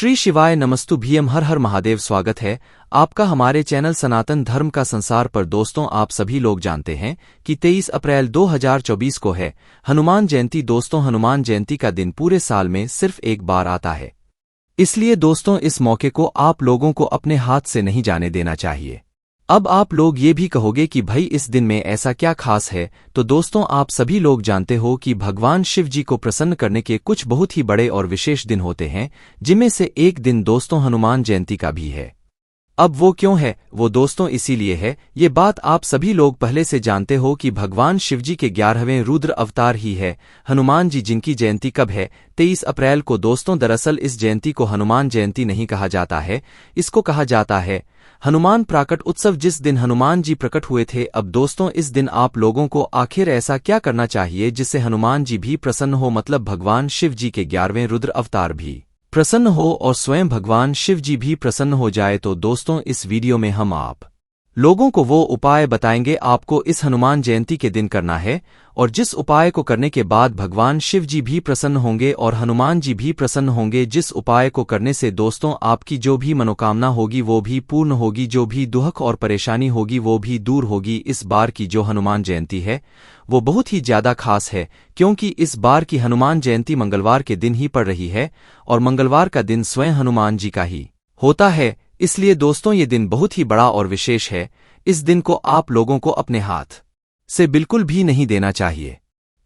श्री शिवाय नमस्तु भीम हर हर महादेव। स्वागत है आपका हमारे चैनल सनातन धर्म का संसार पर। दोस्तों, आप सभी लोग जानते हैं कि 23 अप्रैल 2024 को है हनुमान जयंती। दोस्तों, हनुमान जयंती का दिन पूरे साल में सिर्फ एक बार आता है, इसलिए दोस्तों इस मौके को आप लोगों को अपने हाथ से नहीं जाने देना चाहिए। अब आप लोग ये भी कहोगे कि भाई इस दिन में ऐसा क्या खास है, तो दोस्तों आप सभी लोग जानते हो कि भगवान शिव जी को प्रसन्न करने के कुछ बहुत ही बड़े और विशेष दिन होते हैं, जिनमें से एक दिन दोस्तों हनुमान जयंती का भी है। अब वो क्यों है, वो दोस्तों इसीलिए है, ये बात आप सभी लोग पहले से जानते हो कि भगवान शिवजी के 11वें रुद्र अवतार ही है हनुमान जी, जिनकी जयंती कब है 23 अप्रैल को। दोस्तों दरअसल इस जयंती को हनुमान जयंती नहीं कहा जाता है, इसको कहा जाता है हनुमान प्राकट उत्सव, जिस दिन हनुमान जी प्रकट हुए थे। अब दोस्तों इस दिन आप लोगों को आखिर ऐसा क्या करना चाहिए जिससे हनुमान जी भी प्रसन्न हो, मतलब भगवान शिव जी के 11वें रुद्र अवतार भी प्रसन्न हो और स्वयं भगवान शिव जी भी प्रसन्न हो जाए। तो दोस्तों इस वीडियो में हम आप लोगों को वो उपाय बताएंगे आपको इस हनुमान जयंती के दिन करना है, और जिस उपाय को करने के बाद भगवान शिव जी भी प्रसन्न होंगे और हनुमान जी भी प्रसन्न होंगे। जिस उपाय को करने से दोस्तों आपकी जो भी मनोकामना होगी वो भी पूर्ण होगी, जो भी दुख और परेशानी होगी वो भी दूर होगी। इस बार की जो हनुमान जयंती है वो बहुत ही ज्यादा खास है, क्योंकि इस बार की हनुमान जयंती मंगलवार के दिन ही पड़ रही है, और मंगलवार का दिन स्वयं हनुमान जी का ही होता है। इसलिए दोस्तों ये दिन बहुत ही बड़ा और विशेष है। इस दिन को आप लोगों को अपने हाथ से बिल्कुल भी नहीं देना चाहिए।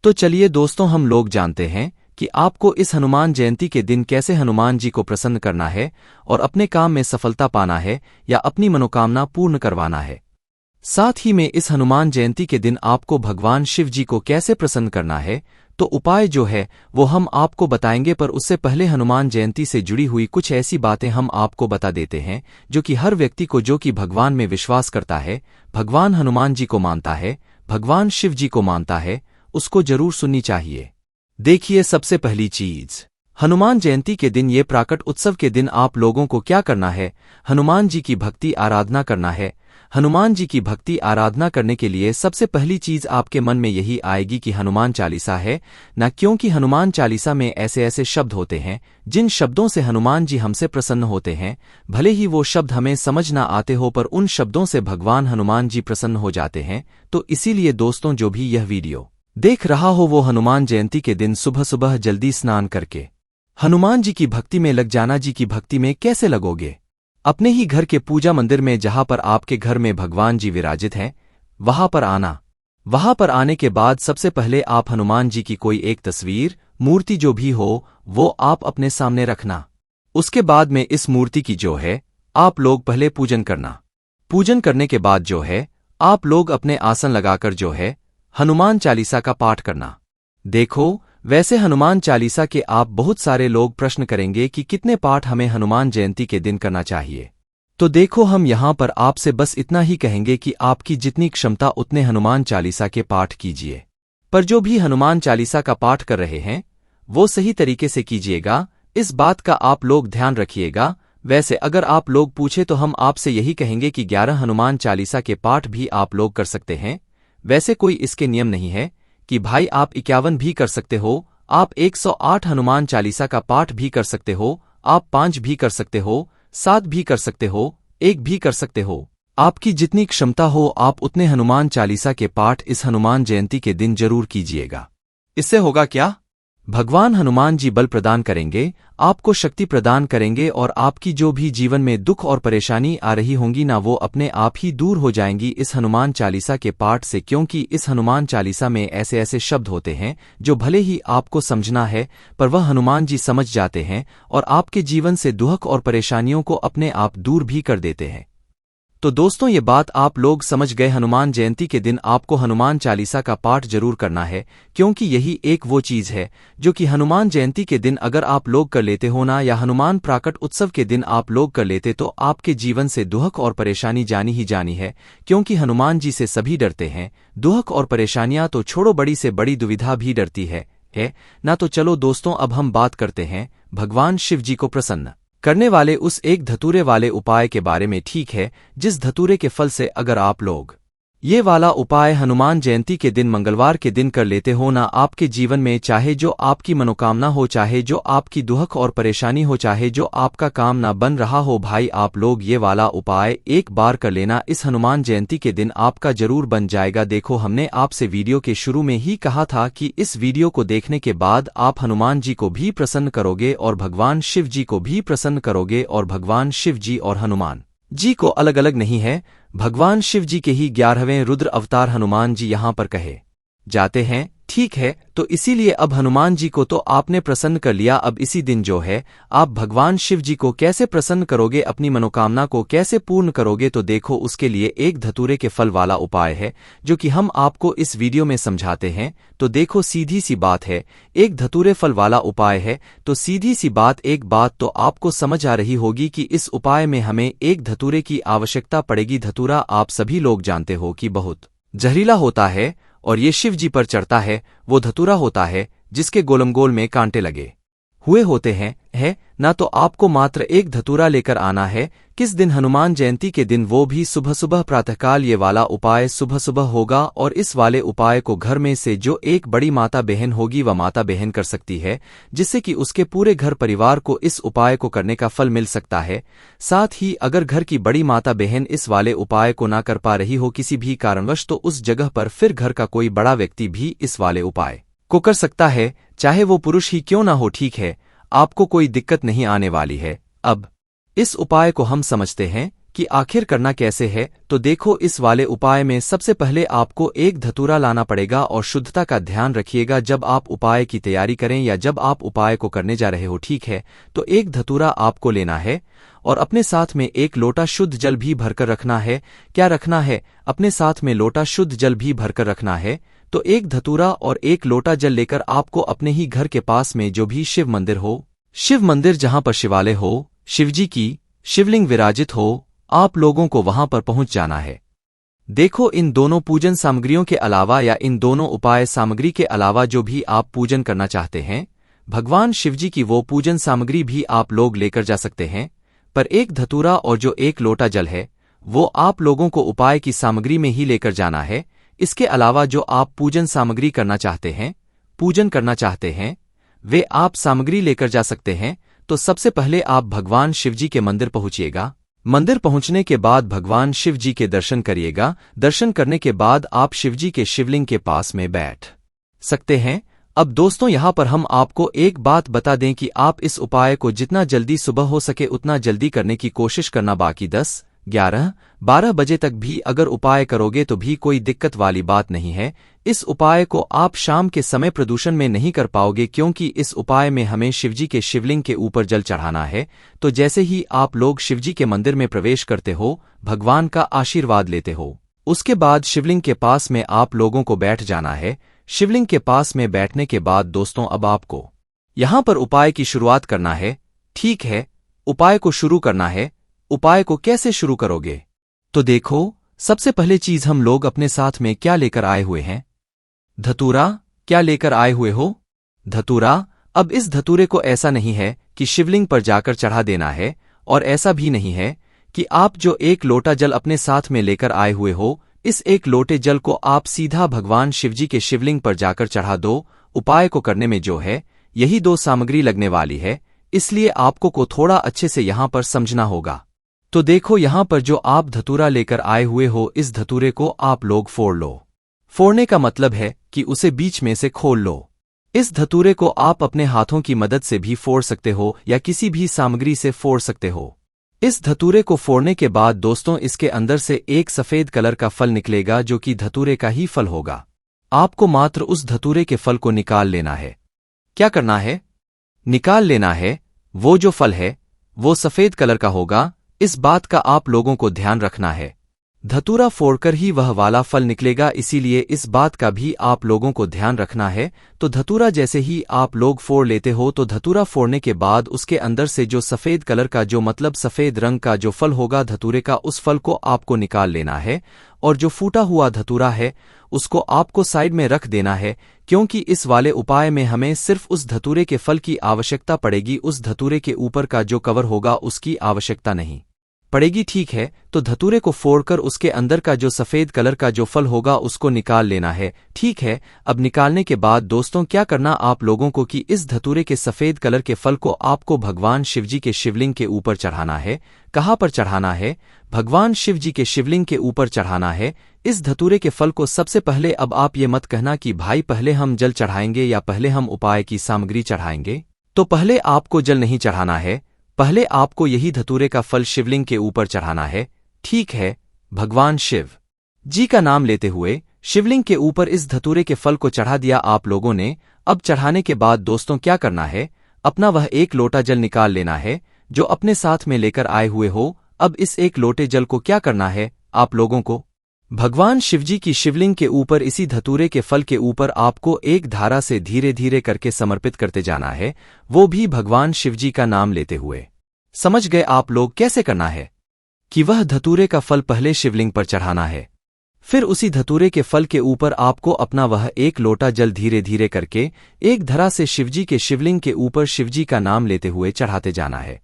तो चलिए दोस्तों हम लोग जानते हैं कि आपको इस हनुमान जयंती के दिन कैसे हनुमान जी को प्रसन्न करना है और अपने काम में सफलता पाना है या अपनी मनोकामना पूर्ण करवाना है। साथ ही में इस हनुमान जयंती के दिन आपको भगवान शिव जी को कैसे प्रसन्न करना है, तो उपाय जो है वो हम आपको बताएंगे। पर उससे पहले हनुमान जयंती से जुड़ी हुई कुछ ऐसी बातें हम आपको बता देते हैं जो कि हर व्यक्ति को, जो कि भगवान में विश्वास करता है, भगवान हनुमान जी को मानता है, भगवान शिव जी को मानता है, उसको जरूर सुननी चाहिए। देखिए, सबसे पहली चीज, हनुमान जयंती के दिन, ये प्राकट उत्सव के दिन आप लोगों को क्या करना है, हनुमान जी की भक्ति आराधना करना है। हनुमान जी की भक्ति आराधना करने के लिए सबसे पहली चीज आपके मन में यही आएगी कि हनुमान चालीसा है ना, क्योंकि हनुमान चालीसा में ऐसे ऐसे शब्द होते हैं जिन शब्दों से हनुमान जी हमसे प्रसन्न होते हैं। भले ही वो शब्द हमें समझ ना आते हो, पर उन शब्दों से भगवान हनुमान जी प्रसन्न हो जाते हैं। तो इसीलिए दोस्तों जो भी यह वीडियो देख रहा हो वो हनुमान जयंती के दिन सुबह सुबह जल्दी स्नान करके हनुमान जी की भक्ति में लग जाना। जी की भक्ति में कैसे लगोगे, अपने ही घर के पूजा मंदिर में जहां पर आपके घर में भगवान जी विराजित हैं वहां पर आना। वहां पर आने के बाद सबसे पहले आप हनुमान जी की कोई एक तस्वीर, मूर्ति जो भी हो वो आप अपने सामने रखना। उसके बाद में इस मूर्ति की जो है आप लोग पहले पूजन करना। पूजन करने के बाद जो है आप लोग अपने आसन लगाकर जो है हनुमान चालीसा का पाठ करना। देखो, वैसे हनुमान चालीसा के आप बहुत सारे लोग प्रश्न करेंगे कि कितने पाठ हमें हनुमान जयंती के दिन करना चाहिए। तो देखो, हम यहां पर आपसे बस इतना ही कहेंगे कि आपकी जितनी क्षमता उतने हनुमान चालीसा के पाठ कीजिए। पर जो भी हनुमान चालीसा का पाठ कर रहे हैं वो सही तरीके से कीजिएगा, इस बात का आप लोग ध्यान रखिएगा। वैसे अगर आप लोग पूछे तो हम आपसे यही कहेंगे कि 11 हनुमान चालीसा के पाठ भी आप लोग कर सकते हैं। वैसे कोई इसके नियम नहीं है कि भाई आप 51 भी कर सकते हो, आप 108 हनुमान चालीसा का पाठ भी कर सकते हो, आप 5 भी कर सकते हो, 7 भी कर सकते हो, 1 भी कर सकते हो। आपकी जितनी क्षमता हो आप उतने हनुमान चालीसा के पाठ इस हनुमान जयंती के दिन जरूर कीजिएगा। इससे होगा क्या, भगवान हनुमान जी बल प्रदान करेंगे, आपको शक्ति प्रदान करेंगे, और आपकी जो भी जीवन में दुख और परेशानी आ रही होंगी ना, वो अपने आप ही दूर हो जाएंगी इस हनुमान चालीसा के पाठ से। क्योंकि इस हनुमान चालीसा में ऐसे ऐसे शब्द होते हैं जो भले ही आपको समझना है पर वह हनुमान जी समझ जाते हैं और आपके जीवन से दुख और परेशानियों को अपने आप दूर भी कर देते हैं। तो दोस्तों ये बात आप लोग समझ गए। हनुमान जयंती के दिन आपको हनुमान चालीसा का पाठ जरूर करना है, क्योंकि यही एक वो चीज है जो कि हनुमान जयंती के दिन अगर आप लोग कर लेते हो ना, या हनुमान प्राकट उत्सव के दिन आप लोग कर लेते, तो आपके जीवन से दुख और परेशानी जानी ही जानी है। क्योंकि हनुमान जी से सभी डरते हैं, दुख और परेशानियां तो छोड़ो, बड़ी से बड़ी दुविधा भी डरती है ना। तो चलो दोस्तों अब हम बात करते हैं भगवान शिव जी को प्रसन्न करने वाले उस एक धतूरे वाले उपाय के बारे में। ठीक है, जिस धतूरे के फल से अगर आप लोग ये वाला उपाय हनुमान जयंती के दिन मंगलवार के दिन कर लेते हो ना, आपके जीवन में चाहे जो आपकी मनोकामना हो, चाहे जो आपकी दुख और परेशानी हो, चाहे जो आपका काम ना बन रहा हो भाई, आप लोग ये वाला उपाय एक बार कर लेना, इस हनुमान जयंती के दिन आपका जरूर बन जाएगा। देखो, हमने आपसे वीडियो के शुरू में ही कहा था कि इस वीडियो को देखने के बाद आप हनुमान जी को भी प्रसन्न करोगे और भगवान शिव जी को भी प्रसन्न करोगे, और भगवान शिव जी और हनुमान जी को अलग अलग नहीं है, भगवान शिव जी के ही 11वें रुद्र अवतार हनुमान जी यहाँ पर कहे जाते हैं। ठीक है, तो इसीलिए अब हनुमान जी को तो आपने प्रसन्न कर लिया, अब इसी दिन जो है आप भगवान शिव जी को कैसे प्रसन्न करोगे, अपनी मनोकामना को कैसे पूर्ण करोगे, तो देखो उसके लिए एक धतूरे के फल वाला उपाय है जो कि हम आपको इस वीडियो में समझाते हैं। तो देखो, सीधी सी बात है, एक धतूरे फल वाला उपाय है, तो सीधी सी बात, एक बात तो आपको समझ आ रही होगी कि इस उपाय में हमें एक धतूरे की आवश्यकता पड़ेगी। धतूरा आप सभी लोग जानते हो कि बहुत जहरीला होता है और ये शिव जी पर चढ़ता है, वो धतूरा होता है जिसके गोलमगोल में कांटे लगे हुए होते हैं ना। तो आपको मात्र एक धतूरा लेकर आना है। किस दिन? हनुमान जयंती के दिन, वो भी सुबह सुबह प्रातःकाल। ये वाला उपाय सुबह सुबह होगा और इस वाले उपाय को घर में से जो एक बड़ी माता बहन होगी वह माता बहन कर सकती है, जिससे कि उसके पूरे घर परिवार को इस उपाय को करने का फल मिल सकता है। साथ ही अगर घर की बड़ी माता बहन इस वाले उपाय को ना कर पा रही हो किसी भी कारणवश, तो उस जगह पर फिर घर का कोई बड़ा व्यक्ति भी इस वाले उपाय को कर सकता है, चाहे वो पुरुष ही क्यों ना हो। ठीक है, आपको कोई दिक्कत नहीं आने वाली है। अब इस उपाय को हम समझते हैं कि आखिर करना कैसे है। तो देखो, इस वाले उपाय में सबसे पहले आपको एक धतूरा लाना पड़ेगा और शुद्धता का ध्यान रखिएगा जब आप उपाय की तैयारी करें या जब आप उपाय को करने जा रहे हो। ठीक है, तो एक धतूरा आपको लेना है और अपने साथ में एक लोटा शुद्ध जल भी भरकर रखना है। क्या रखना है? अपने साथ में लोटा शुद्ध जल भी भरकर रखना है। तो एक धतूरा और एक लोटा जल लेकर आपको अपने ही घर के पास में जो भी शिव मंदिर हो, शिव मंदिर जहां पर शिवालय हो, शिवजी की शिवलिंग विराजित हो, आप लोगों को वहां पर पहुंच जाना है। देखो, इन दोनों पूजन सामग्रियों के अलावा या इन दोनों उपाय सामग्री के अलावा जो भी आप पूजन करना चाहते हैं भगवान शिवजी की, वो पूजन सामग्री भी आप लोग लेकर जा सकते हैं। पर एक धतूरा और जो एक लोटा जल है वो आप लोगों को उपाय की सामग्री में ही लेकर जाना है। इसके अलावा जो आप पूजन सामग्री करना चाहते हैं, पूजन करना चाहते हैं, वे आप सामग्री लेकर जा सकते हैं। तो सबसे पहले आप भगवान शिवजी के मंदिर पहुंचिएगा। मंदिर पहुंचने के बाद भगवान शिव जी के दर्शन करिएगा। दर्शन करने के बाद आप शिवजी के शिवलिंग के पास में बैठ सकते हैं। अब दोस्तों, यहां पर हम आपको एक बात बता दें कि आप इस उपाय को जितना जल्दी सुबह हो सके उतना जल्दी करने की कोशिश करना। बाकी 10, 11, 12 बजे तक भी अगर उपाय करोगे तो भी कोई दिक्कत वाली बात नहीं है। इस उपाय को आप शाम के समय प्रदूषण में नहीं कर पाओगे, क्योंकि इस उपाय में हमें शिवजी के शिवलिंग के ऊपर जल चढ़ाना है। तो जैसे ही आप लोग शिवजी के मंदिर में प्रवेश करते हो, भगवान का आशीर्वाद लेते हो, उसके बाद शिवलिंग के पास में आप लोगों को बैठ जाना है। शिवलिंग के पास में बैठने के बाद दोस्तों, अब आपको यहां पर उपाय की शुरुआत करना है। ठीक है, उपाय को शुरू करना है। उपाय को कैसे शुरू करोगे? तो देखो, सबसे पहले चीज हम लोग अपने साथ में क्या लेकर आए हुए हैं? धतूरा। क्या लेकर आए हुए हो? धतूरा। अब इस धतूरे को ऐसा नहीं है कि शिवलिंग पर जाकर चढ़ा देना है, और ऐसा भी नहीं है कि आप जो एक लोटा जल अपने साथ में लेकर आए हुए हो, इस एक लोटे जल को आप सीधा भगवान शिवजी के शिवलिंग पर जाकर चढ़ा दो। उपाय को करने में जो है यही दो सामग्री लगने वाली है, इसलिए आपको को थोड़ा अच्छे से यहां पर समझना होगा। तो देखो, यहां पर जो आप धतूरा लेकर आए हुए हो, इस धतूरे को आप लोग फोड़ लो। फोड़ने का मतलब है कि उसे बीच में से खोल लो। इस धतूरे को आप अपने हाथों की मदद से भी फोड़ सकते हो या किसी भी सामग्री से फोड़ सकते हो। इस धतूरे को फोड़ने के बाद दोस्तों, इसके अंदर से एक सफेद कलर का फल निकलेगा जो कि धतूरे का ही फल होगा। आपको मात्र उस धतूरे के फल को निकाल लेना है। क्या करना है? निकाल लेना है। वो जो फल है वो सफेद कलर का होगा, इस बात का आप लोगों को ध्यान रखना है। धतूरा फोड़कर ही वह वाला फल निकलेगा, इसीलिए इस बात का भी आप लोगों को ध्यान रखना है। तो धतूरा जैसे ही आप लोग फोड़ लेते हो, तो धतूरा फोड़ने के बाद उसके अंदर से जो सफेद कलर का, जो मतलब सफेद रंग का जो फल होगा धतूरे का, उस फल को आपको निकाल लेना है। और जो फूटा हुआ धतूरा है उसको आपको साइड में रख देना है, क्योंकि इस वाले उपाय में हमें सिर्फ उस धतूरे के फल की आवश्यकता पड़ेगी। उस धतूरे के ऊपर का जो कवर होगा उसकी आवश्यकता नहीं पड़ेगी, ठीक है। तो धतूरे को फोड़कर उसके अंदर का जो सफेद कलर का जो फल होगा उसको निकाल लेना है, ठीक है। अब निकालने के बाद दोस्तों क्या करना आप लोगों को कि इस धतूरे के सफेद कलर के फल को आपको भगवान शिवजी के शिवलिंग के ऊपर चढ़ाना है। कहाँ पर चढ़ाना है? भगवान शिवजी के शिवलिंग के ऊपर चढ़ाना है इस धतूरे के फल को। सबसे पहले अब आप ये मत कहना कि भाई पहले हम जल चढ़ाएंगे या पहले हम उपाय की सामग्री चढ़ाएंगे। तो पहले आपको जल नहीं चढ़ाना है, पहले आपको यही धतूरे का फल शिवलिंग के ऊपर चढ़ाना है, ठीक है। भगवान शिव जी का नाम लेते हुए शिवलिंग के ऊपर इस धतूरे के फल को चढ़ा दिया आप लोगों ने। अब चढ़ाने के बाद दोस्तों क्या करना है, अपना वह एक लोटा जल निकाल लेना है जो अपने साथ में लेकर आए हुए हो। अब इस एक लोटे जल को क्या करना है आप लोगों को, भगवान शिवजी की शिवलिंग के ऊपर इसी धतूरे के फल के ऊपर आपको एक धारा से धीरे धीरे करके समर्पित करते जाना है, वो भी भगवान शिवजी का नाम लेते हुए। समझ गए आप लोग कैसे करना है कि वह धतूरे का फल पहले शिवलिंग पर चढ़ाना है, फिर उसी धतूरे के फल के ऊपर आपको अपना वह एक लोटा जल धीरे धीरे करके एक धरा से शिवजी के शिवलिंग के ऊपर शिवजी का नाम लेते हुए चढ़ाते जाना है।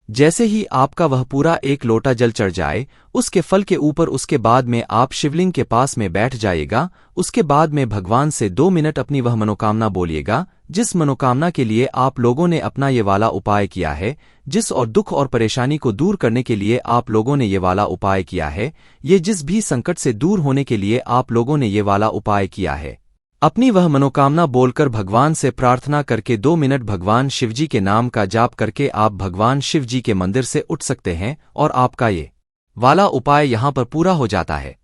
जैसे ही आपका वह पूरा एक लोटा जल चढ़ जाए उसके फल के ऊपर, उसके बाद में आप शिवलिंग के पास में बैठ जाइएगा। उसके बाद में भगवान से 2 मिनट अपनी वह मनोकामना बोलिएगा जिस मनोकामना के लिए आप लोगों ने अपना ये वाला उपाय किया है, जिस और दुख और परेशानी को दूर करने के लिए आप लोगों ने ये वाला उपाय किया है, ये जिस भी संकट से दूर होने के लिए आप लोगों ने ये वाला उपाय किया है। अपनी वह मनोकामना बोलकर भगवान से प्रार्थना करके 2 मिनट भगवान शिवजी के नाम का जाप करके आप भगवान शिवजी के मंदिर से उठ सकते हैं और आपका ये वाला उपाय यहां पर पूरा हो जाता है।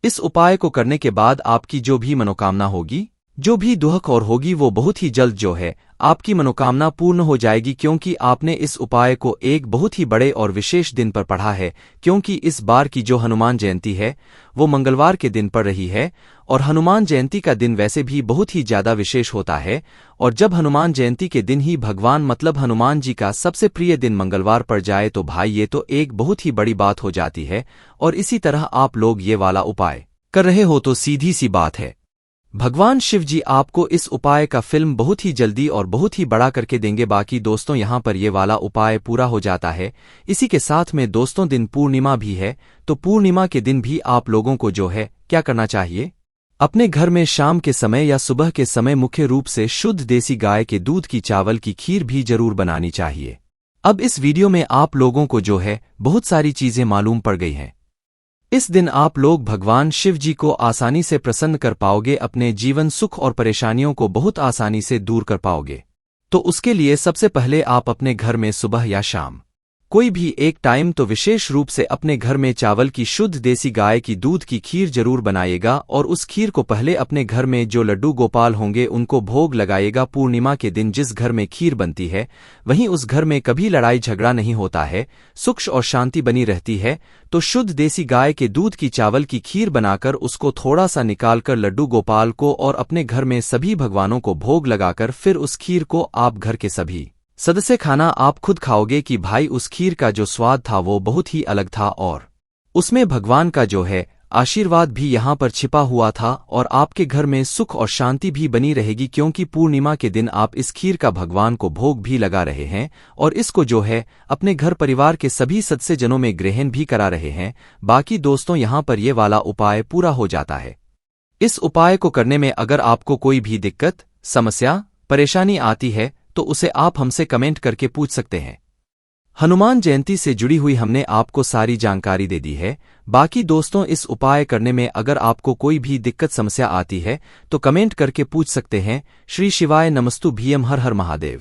इस उपाय को करने के बाद आपकी जो भी मनोकामना होगी, जो भी दुख और होगी, वो बहुत ही जल्द जो है आपकी मनोकामना पूर्ण हो जाएगी, क्योंकि आपने इस उपाय को एक बहुत ही बड़े और विशेष दिन पर पढ़ा है। क्योंकि इस बार की जो हनुमान जयंती है वो मंगलवार के दिन पड़ रही है और हनुमान जयंती का दिन वैसे भी बहुत ही ज्यादा विशेष होता है। और जब हनुमान जयंती के दिन ही भगवान मतलब हनुमान जी का सबसे प्रिय दिन मंगलवार पड़ जाए तो भाई ये तो एक बहुत ही बड़ी बात हो जाती है। और इसी तरह आप लोग ये वाला उपाय कर रहे हो तो सीधी सी बात है भगवान शिव जी आपको इस उपाय का फिल्म बहुत ही जल्दी और बहुत ही बड़ा करके देंगे। बाकी दोस्तों यहाँ पर ये वाला उपाय पूरा हो जाता है। इसी के साथ में दोस्तों दिन पूर्णिमा भी है, तो पूर्णिमा के दिन भी आप लोगों को जो है क्या करना चाहिए, अपने घर में शाम के समय या सुबह के समय मुख्य रूप से शुद्ध देसी गाय के दूध की चावल की खीर भी जरूर बनानी चाहिए। अब इस वीडियो में आप लोगों को जो है बहुत सारी चीजें मालूम पड़ गई हैं। इस दिन आप लोग भगवान शिव जी को आसानी से प्रसन्न कर पाओगे, अपने जीवन सुख और परेशानियों को बहुत आसानी से दूर कर पाओगे। तो उसके लिए सबसे पहले आप अपने घर में सुबह या शाम कोई भी एक टाइम तो विशेष रूप से अपने घर में चावल की शुद्ध देसी गाय की दूध की खीर जरूर बनाइएगा और उस खीर को पहले अपने घर में जो लड्डू गोपाल होंगे उनको भोग लगाइएगा। पूर्णिमा के दिन जिस घर में खीर बनती है वहीं उस घर में कभी लड़ाई झगड़ा नहीं होता है, सुख और शांति बनी रहती है। तो शुद्ध देसी गाय के दूध की चावल की खीर बनाकर उसको थोड़ा सा निकालकर लड्डू गोपाल को और अपने घर में सभी भगवानों को भोग लगाकर फिर उस खीर को आप घर के सभी सदस्य खाना आप खुद खाओगे कि भाई उस खीर का जो स्वाद था वो बहुत ही अलग था और उसमें भगवान का जो है आशीर्वाद भी यहाँ पर छिपा हुआ था और आपके घर में सुख और शांति भी बनी रहेगी, क्योंकि पूर्णिमा के दिन आप इस खीर का भगवान को भोग भी लगा रहे हैं और इसको जो है अपने घर परिवार के सभी सदस्य जनों में ग्रहण भी करा रहे हैं। बाकी दोस्तों यहाँ पर ये वाला उपाय पूरा हो जाता है। इस उपाय को करने में अगर आपको कोई भी दिक्कत समस्या परेशानी आती है तो उसे आप हमसे कमेंट करके पूछ सकते हैं। हनुमान जयंती से जुड़ी हुई हमने आपको सारी जानकारी दे दी है। बाकी दोस्तों इस उपाय करने में अगर आपको कोई भी दिक्कत समस्या आती है तो कमेंट करके पूछ सकते हैं। श्री शिवाय नमस्तु भीम, हर हर महादेव।